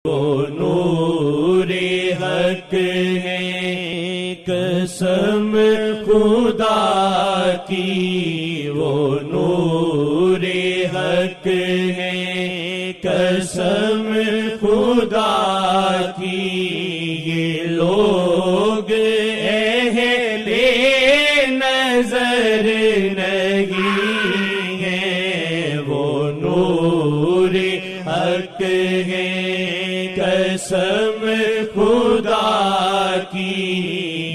وہ نور حق ہے قسم خدا کی، وہ نور حق ہے قسم خدا کی، یہ لوگ اہل نظر نہیں ہیں، وہ نور حق ہے قسم خدا کی،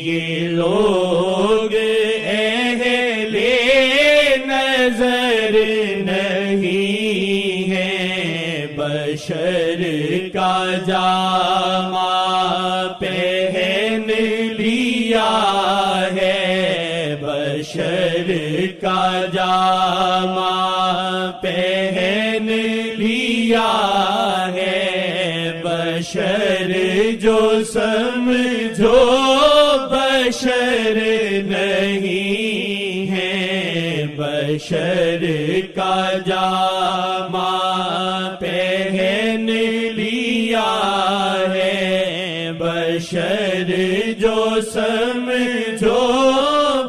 یہ لوگ اہل نظر نہیں ہیں، بشر کا جامہ پہن لیا ہے، بشر کا جامہ پہن لیا ہے، بشر جو سمجھو بشر نہیں ہے، بشر کا جامہ پہن لیا ہے، بشر جو سمجھو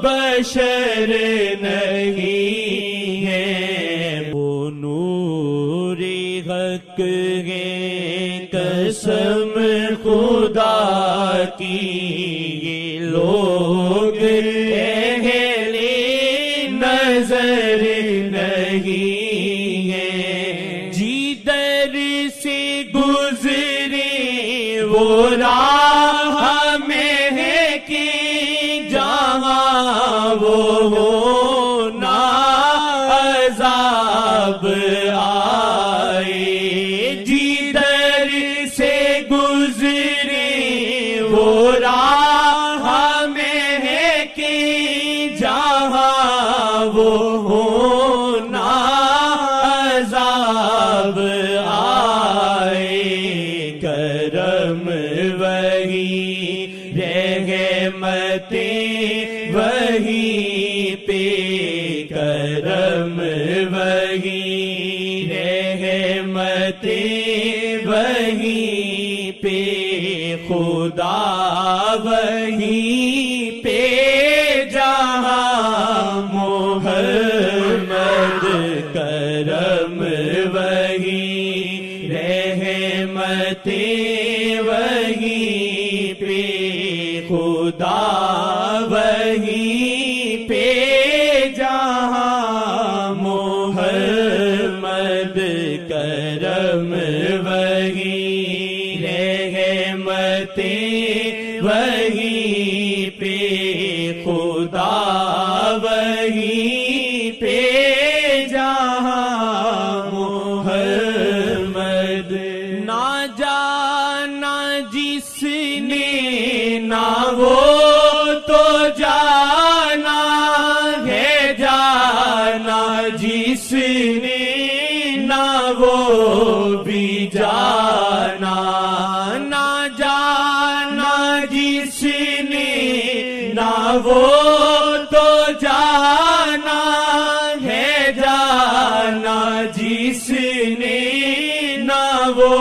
بشر نہیں ہے، وہ نور حق ہے قسم خدا کی، یہ لوگ اہل نظر نہیں ہیں، جدھر سے گزرے وہ راہ میں ہے کہ جہاں وہ ہونا عذاب آئے، جدھر سے گزرے وہ راہ میں ہے کہ جہاں وہ ہونا عذاب آئے، کرم وہی رحمتیں وہی پہ، کرم وہی رحمتیں وہی پہ، خدا وہی پہ جہاں محمد، کرم وہی رحمتیں وہی پہ، خدا وہی پہ جہاں محمد، کرم وہی رحمتیں وہی پہ، خدا وہی پہ جہاں محمد، نہ جانا جس نے نہ وہ تو جانا ہے، جانا جس نے نہ وہ بھی جانا، نہ جانا جس نے نہ وہ تو جانا ہے، جانا جس نے نہ وہ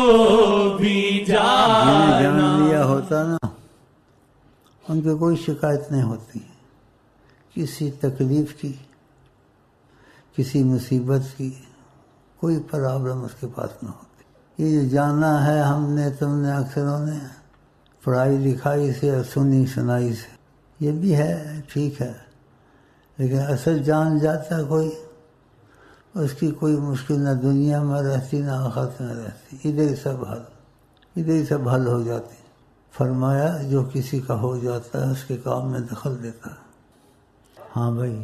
بھی جانا، جان لیا ہوتا نا ان کو کوئی شکایت نہیں ہوتی، کسی تکلیف کی کسی مصیبت کی کوئی پرابلم اس کے پاس نہ ہوتی۔ یہ جو جانا ہے ہم نے تم نے اکثروں نے پڑھائی لکھائی سے اور سنی سنائی سے، یہ بھی ہے ٹھیک ہے، لیکن اصل جان جاتا کوئی اس کی کوئی مشکل نہ دنیا میں رہتی نہ آخرت میں رہتی، ادھر ہی سب حل ہو جاتی۔ فرمایا جو کسی کا ہو جاتا ہے اس کے کام میں دخل دیتا ہے۔ ہاں بھائی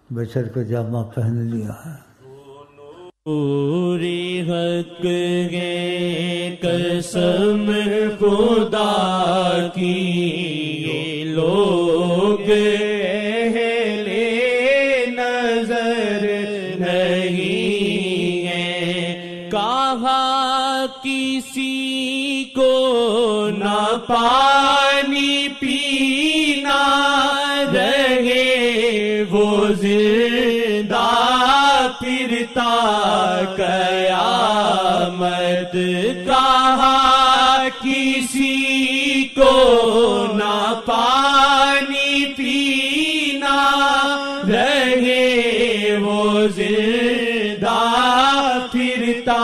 بشر کا جامہ پہن لیا ہے، نور حق ہے قسم خدا کی، یہ لوگ اہل نظر نہیں ہیں، کہا کسی کو نہ پانی پینا رہے، وہ زندہ پھرتا قیامت، کہا کسی کو نہ پانی پینا رہے وہ زندہ پھرتا